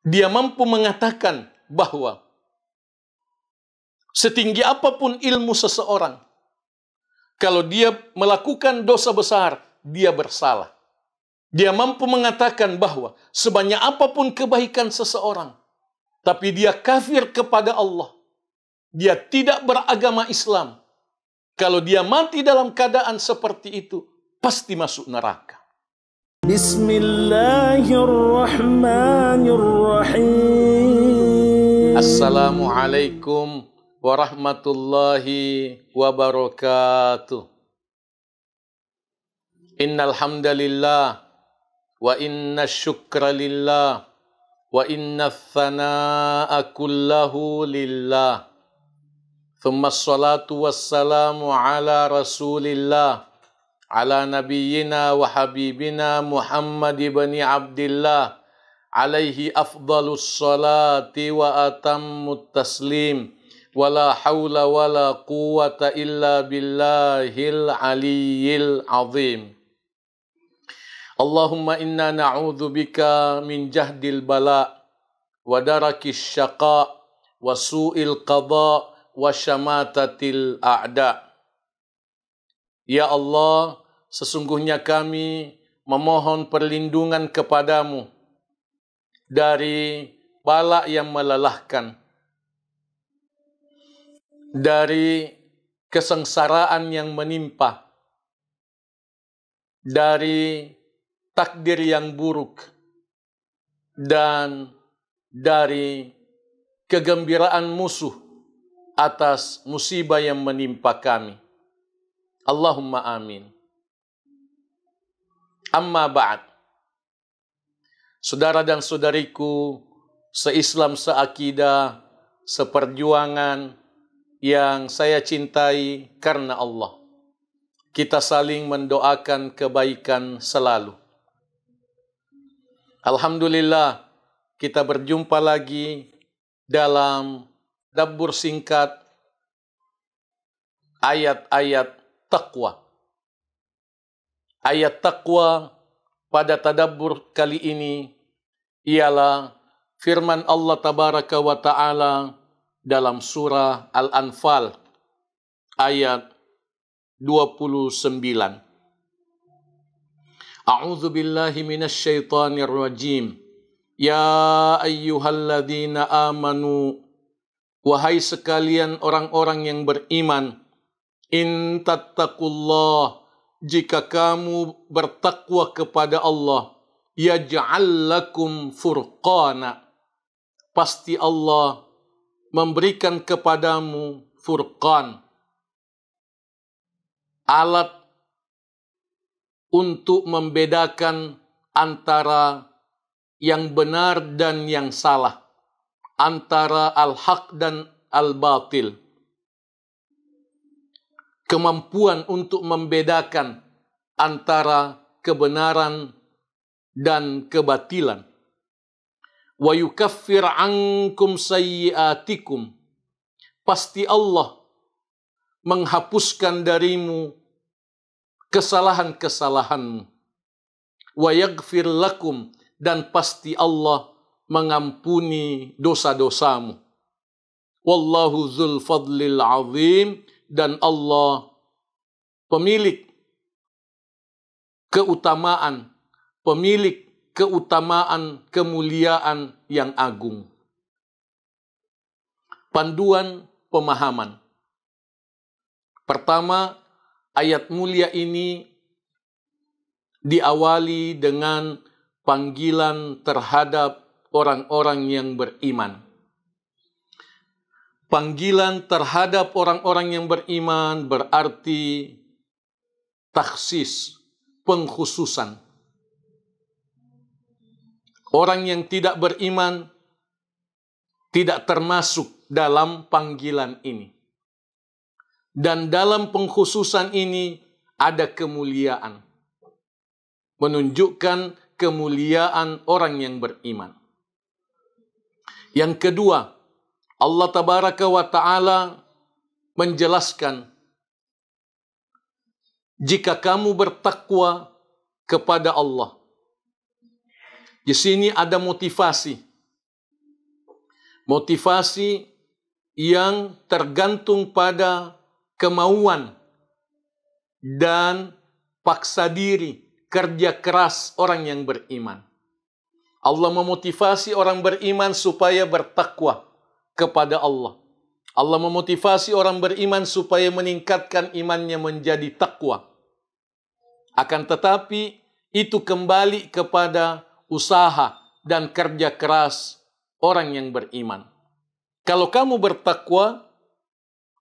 Dia mampu mengatakan bahwa setinggi apapun ilmu seseorang, kalau dia melakukan dosa besar, dia bersalah. Dia mampu mengatakan bahwa sebanyak apapun kebaikan seseorang, tapi dia kafir kepada Allah, dia tidak beragama Islam, kalau dia mati dalam keadaan seperti itu, pasti masuk neraka. Bismillahirrahmanirrahim. Assalamualaikum warahmatullahi wabarakatuh. Innal hamdalillah wa inna syukra lillah wa inna thanaa kullahu lillah. Thumma salatu wassalamu ala rasulillah ala nabiyyina wa habibina Muhammad ibn Abdillah alaihi afdalus salati wa atammut taslim wala hawla wala quwata illa billahil aliyyil azim. Allahumma inna na'udzu bika min jahdil bala wa darakis syaqa wa su'il qada wa syamatatil a'da. Ya Allah, sesungguhnya kami memohon perlindungan kepadamu dari bala yang melelahkan, dari kesengsaraan yang menimpa, dari takdir yang buruk, dan dari kegembiraan musuh atas musibah yang menimpa kami. Allahumma amin. Amma ba'd. Saudara dan saudariku se-Islam, seakidah, seperjuangan yang saya cintai karena Allah, kita saling mendoakan kebaikan selalu. Alhamdulillah, kita berjumpa lagi dalam tadabbur singkat ayat-ayat taqwa. Ayat taqwa pada tadabbur kali ini ialah firman Allah Tabaraka wa Ta'ala dalam surah Al-Anfal ayat 29. A'udzu billahi minasy syaithanir rajim. Ya ayyuhalladzina amanu, wahai sekalian orang-orang yang beriman, in tattaqullah, jika kamu bertakwa kepada Allah, yaj'al lakum furqana, pasti Allah memberikan kepadamu furqan, alat untuk membedakan antara yang benar dan yang salah, antara al-haq dan al-batil. Kemampuan untuk membedakan antara kebenaran dan kebatilan. Wa yukaffir ankum sayyiatikum, pasti Allah menghapuskan darimu kesalahan-kesalahanmu. Wa yaghfir lakum, dan pasti Allah mengampuni dosa-dosamu. Wallahu dzul fadlil azim, dan Allah pemilik keutamaan, kemuliaan yang agung. Panduan pemahaman. Pertama, ayat mulia ini diawali dengan panggilan terhadap orang-orang yang beriman. Panggilan terhadap orang-orang yang beriman berarti takhsis, pengkhususan. Orang yang tidak beriman tidak termasuk dalam panggilan ini. Dan dalam pengkhususan ini ada kemuliaan, menunjukkan kemuliaan orang yang beriman. Yang kedua, Allah Tabaraka wa Ta'ala menjelaskan, jika kamu bertakwa kepada Allah. Di sini ada motivasi Motivasi yang tergantung pada kemauan dan paksa diri, kerja keras orang yang beriman. Allah memotivasi orang beriman supaya bertakwa kepada Allah. Allah memotivasi orang beriman supaya meningkatkan imannya menjadi takwa. Akan tetapi itu kembali kepada usaha dan kerja keras orang yang beriman. Kalau kamu bertakwa,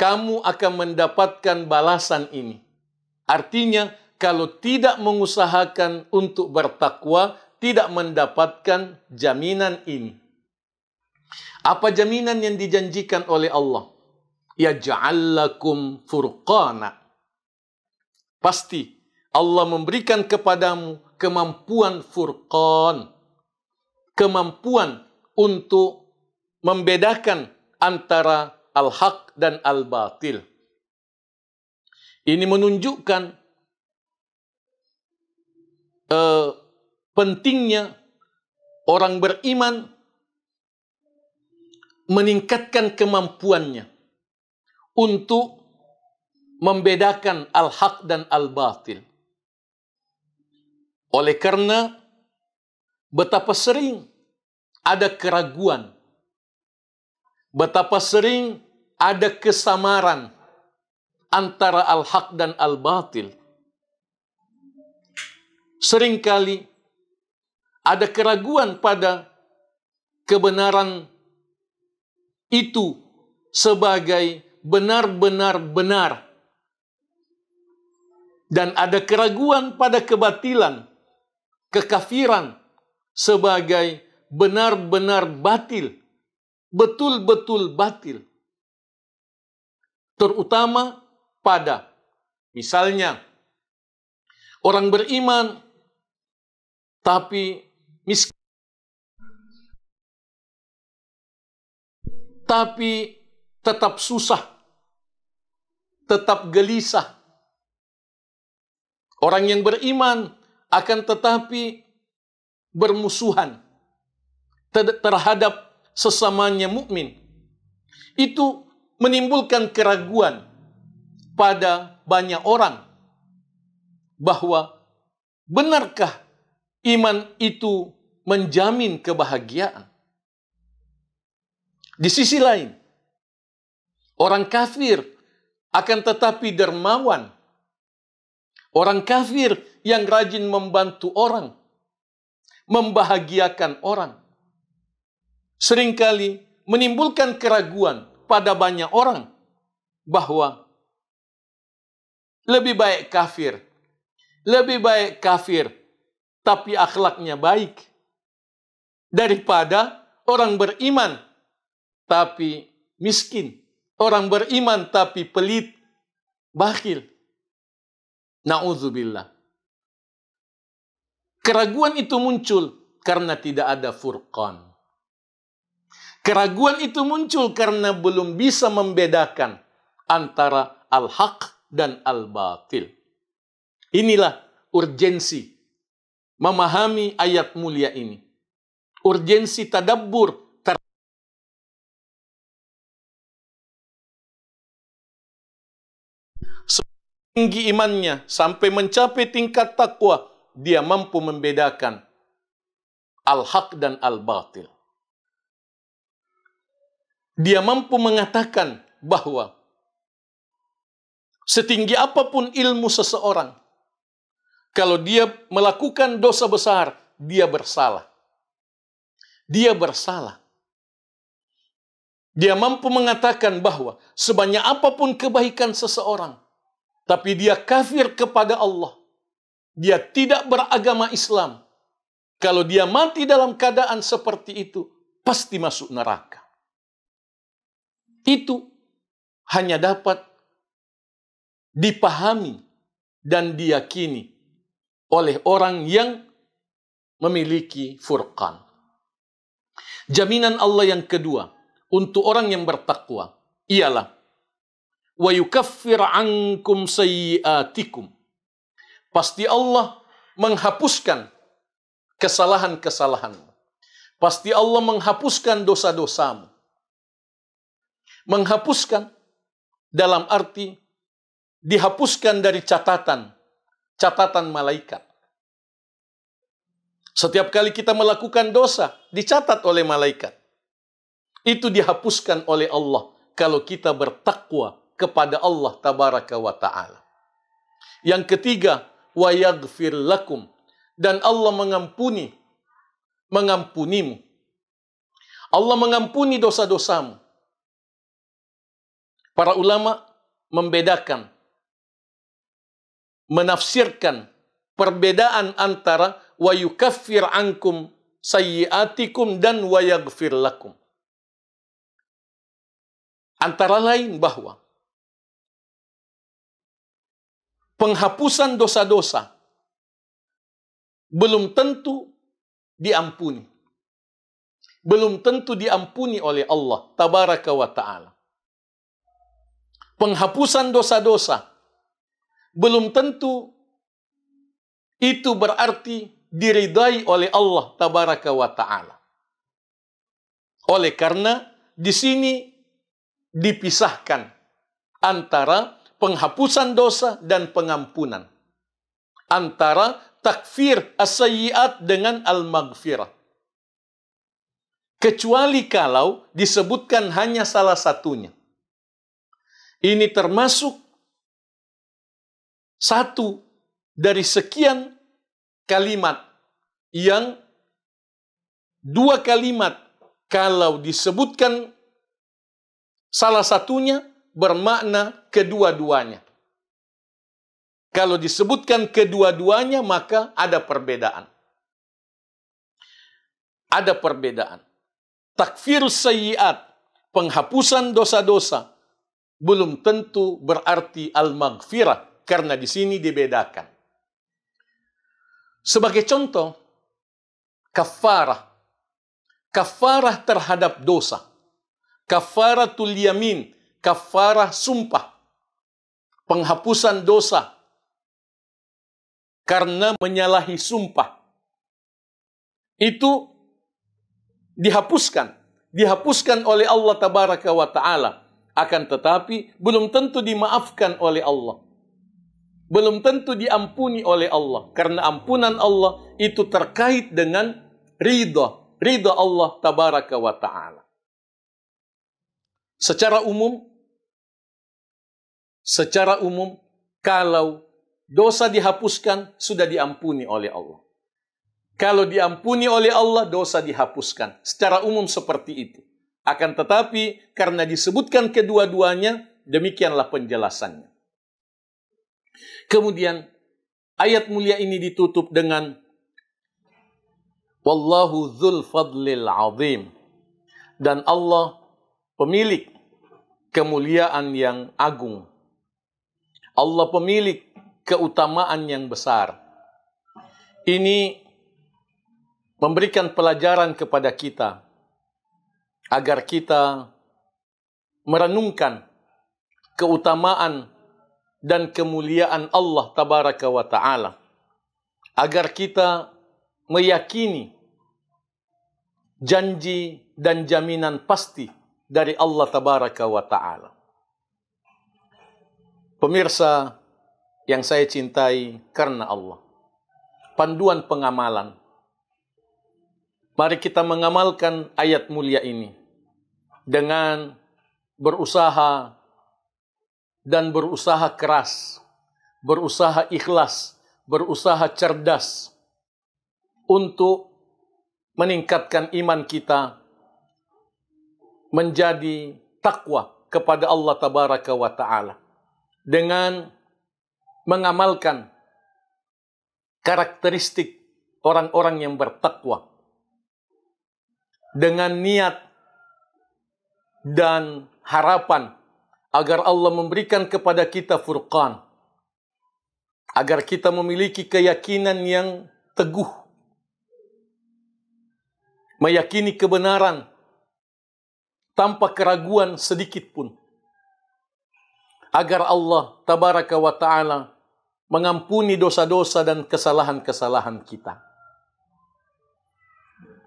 kamu akan mendapatkan balasan ini. Artinya, kalau tidak mengusahakan untuk bertakwa, tidak mendapatkan jaminan ini. Apa jaminan yang dijanjikan oleh Allah? Yaj'al lakum furqana. Pasti Allah memberikan kepadamu kemampuan furqan. Kemampuan untuk membedakan antara al-haq dan al-batil. Ini menunjukkan pentingnya orang beriman meningkatkan kemampuannya untuk membedakan al-haq dan al-batil. Oleh karena betapa sering ada keraguan, betapa sering ada kesamaran antara al-haq dan al-batil. Seringkali ada keraguan pada kebenaran itu sebagai benar-benar benar. Dan ada keraguan pada kebatilan, kekafiran sebagai benar-benar batil, betul-betul batil. Terutama pada, misalnya, orang beriman tapi miskin, tapi tetap susah, tetap gelisah. Orang yang beriman akan tetapi bermusuhan terhadap sesamanya mukmin. Itu menimbulkan keraguan pada banyak orang bahwa benarkah iman itu menjamin kebahagiaan? Di sisi lain, orang kafir akan tetapi dermawan. Orang kafir yang rajin membantu orang, membahagiakan orang. Seringkali menimbulkan keraguan pada banyak orang bahwa lebih baik kafir tapi akhlaknya baik daripada orang beriman tapi miskin, orang beriman tapi pelit, bakhil. Na'udzubillah. Keraguan itu muncul karena tidak ada furqan. Keraguan itu muncul karena belum bisa membedakan antara al-haq dan al-batil. Inilah urgensi memahami ayat mulia ini. Urgensi tadabbur tinggi imannya sampai mencapai tingkat takwa, dia mampu membedakan al-haq dan al-batil. Dia mampu mengatakan bahwa setinggi apapun ilmu seseorang, kalau dia melakukan dosa besar, dia bersalah. Dia bersalah. Dia mampu mengatakan bahwa sebanyak apapun kebaikan seseorang, tapi dia kafir kepada Allah, dia tidak beragama Islam. Kalau dia mati dalam keadaan seperti itu, pasti masuk neraka. Itu hanya dapat dipahami dan diyakini oleh orang yang memiliki furqan. Jaminan Allah yang kedua untuk orang yang bertakwa ialah wa yukaffir ankum sayyiatikum. Pasti Allah menghapuskan kesalahan-kesalahanmu. Pasti Allah menghapuskan dosa-dosamu. Menghapuskan dalam arti dihapuskan dari catatan malaikat. Setiap kali kita melakukan dosa, dicatat oleh malaikat. Itu dihapuskan oleh Allah kalau kita bertakwa kepada Allah tabaraka wa ta'ala. Yang ketiga, wa yaghfir lakum, dan Allah mengampunimu. Allah mengampuni dosa-dosamu. Para ulama membedakan, menafsirkan perbedaan antara wa yukaffir ankum sayyiatikum dan wa yaghfir lakum. Antara lain bahwa penghapusan dosa-dosa belum tentu diampuni. Belum tentu diampuni oleh Allah tabaraka wa ta'ala. Penghapusan dosa-dosa belum tentu itu berarti diridai oleh Allah tabaraka wa ta'ala. Oleh karena di sini dipisahkan antara penghapusan dosa dan pengampunan. Antara takfir as-sayyi'at dengan al-maghfirah. Kecuali kalau disebutkan hanya salah satunya. Ini termasuk satu dari sekian kalimat yang dua kalimat kalau disebutkan salah satunya bermakna kedua-duanya. Kalau disebutkan kedua-duanya maka ada perbedaan. Ada perbedaan. Takfir sayyiat, penghapusan dosa-dosa, belum tentu berarti al-maghfirah, karena di sini dibedakan. Sebagai contoh, kafarah. Kafarah terhadap dosa. Kafaratul yamin, kafarah sumpah. Penghapusan dosa karena menyalahi sumpah. Itu dihapuskan oleh Allah tabaraka wa ta'ala. Akan tetapi belum tentu dimaafkan oleh Allah. Belum tentu diampuni oleh Allah. Karena ampunan Allah itu terkait dengan ridha Allah tabaraka wa ta'ala. Secara umum, kalau dosa dihapuskan, sudah diampuni oleh Allah. Kalau diampuni oleh Allah, dosa dihapuskan. Secara umum seperti itu. Akan tetapi, karena disebutkan kedua-duanya, demikianlah penjelasannya. Kemudian, ayat mulia ini ditutup dengan Wallahu dzul fadlil azim. Dan Allah pemilik kemuliaan yang agung. Allah pemilik keutamaan yang besar. Ini memberikan pelajaran kepada kita agar kita merenungkan keutamaan dan kemuliaan Allah tabaraka wa ta'ala. Agar kita meyakini janji dan jaminan pasti dari Allah tabaraka wa ta'ala. Pemirsa yang saya cintai karena Allah. Panduan pengamalan. Mari kita mengamalkan ayat mulia ini dengan berusaha dan berusaha keras, berusaha ikhlas, berusaha cerdas untuk meningkatkan iman kita menjadi takwa kepada Allah tabaraka wa ta'ala dengan mengamalkan karakteristik orang-orang yang bertakwa dengan niat dan harapan agar Allah memberikan kepada kita furqan, agar kita memiliki keyakinan yang teguh, meyakini kebenaran tanpa keraguan sedikit pun, agar Allah tabaraka wa ta'ala mengampuni dosa-dosa dan kesalahan-kesalahan kita.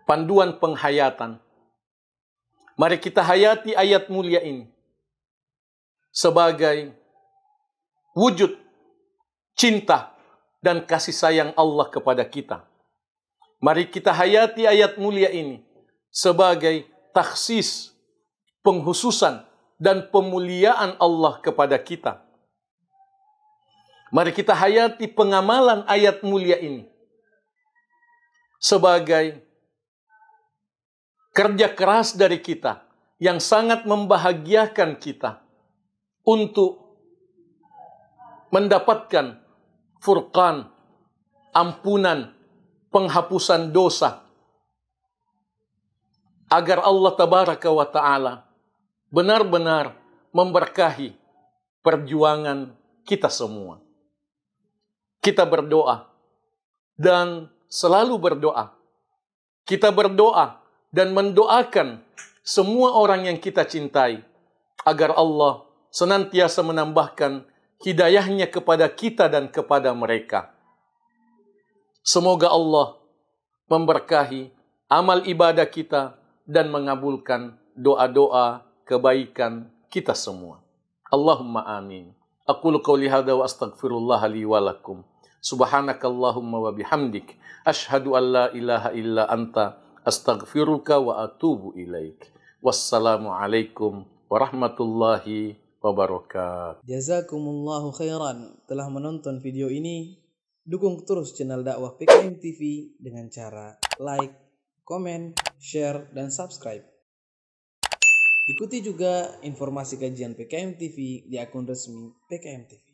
Panduan penghayatan. Mari kita hayati ayat mulia ini sebagai wujud cinta dan kasih sayang Allah kepada kita. Mari kita hayati ayat mulia ini sebagai takhsis, penghususan, dan pemuliaan Allah kepada kita. Mari kita hayati pengamalan ayat mulia ini sebagai kerja keras dari kita yang sangat membahagiakan kita untuk mendapatkan furqan, ampunan, penghapusan dosa, agar Allah tabaraka wa ta'ala benar-benar memberkahi perjuangan kita semua. Kita berdoa dan selalu berdoa. Kita berdoa dan mendoakan semua orang yang kita cintai agar Allah senantiasa menambahkan hidayahnya kepada kita dan kepada mereka. Semoga Allah memberkahi amal ibadah kita dan mengabulkan doa-doa kebaikan kita semua. Allahumma amin. Aqulu qawli hadza wa astaghfirullah li wa lakum. Subhanakallahumma wa bihamdik asyhadu an la ilaha illa anta astaghfiruka wa atubu ilaik. Wassalamu alaikum warahmatullahi wabarakatuh. Jazakumullahu khairan telah menonton video ini. Dukung terus channel dakwah PKM TV dengan cara like, komen, share, dan subscribe. Ikuti juga informasi kajian PKM TV di akun resmi PKM TV.